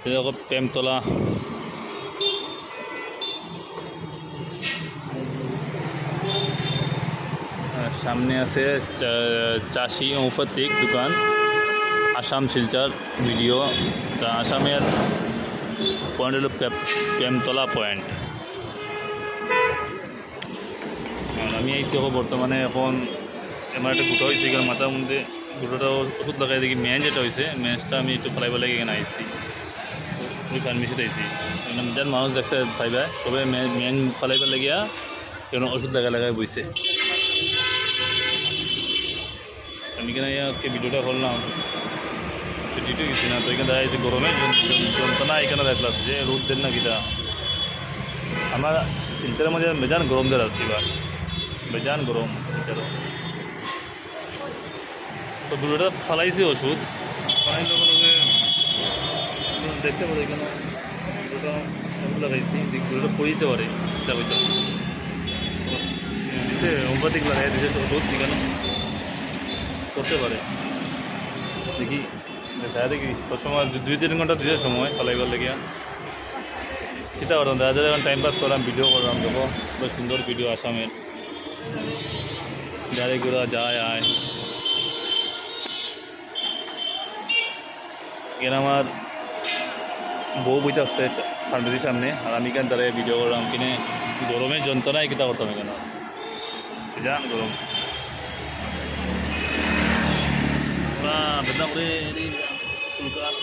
দেখো প্রেমতলা সামনে আছে চাষি ঔষধিক দোকান আসাম শিলচর ভিডিও তা আসামের পয়েন্ট হলো প্রেমতলা পয়েন্ট। আর আমি আইসি বর্তমানে এখন আমার একটা গুটো হয়েছে কারণ মাথার মধ্যে গুটোটা ওষুধ লাগাই দেখি মেন যেটা হয়েছে মেজটা আমি একটু ফেলাইব লাগে এখানে আইসি ওই ফার্মেসিতে আইসি যার মানুষ দেখতে পাইবা সবাই মেন ফেলাইবার লাগিয়া কেন ওষুধ লাগাই বইছে। আমি কেন আজকে ভিডিওটা করলাম ছুটিটা গেছি না তো এখানে দেখা যাচ্ছে গরমে যন্ত্রণা এখানে দেখলাম যে রোদ দেন না কিটা আমার শিলচরের মধ্যে বেজান গরম দেয় এবার বেজান গরম শিলচর। তো ভিডিওটা ফেলাইছি ওষুধ ফেলাই লগে লগে দেখতে পারে কেন ভিডিওটা লাগাইছি ভিডিওটা পড়ে দিতে পারে এটা হয়তো দিছে হোমিওপ্যাথিক লাগাই দিছে ওষুধ কেন করতে পারে দেখি দেখা দেখি সময় 2-3 ঘন্টা দিছে সময় ফেলাইবার লাগিয়া কিতা করতাম দেখা যায় এখন টাইম পাস করলাম ভিডিও করলাম দেখো খুব সুন্দর ভিডিও আসামের গাড়ি ঘোড়া যায় আয় এখানে আমার বউ বইতে আসছে ফার্মেসির সামনে আর আমি কেন তারা ভিডিও করলাম কিনে গরমের যন্ত্রণায় কিতা করতাম এখানে যান গরম বেদনা করে ফুলকার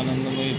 আনন্দময়ী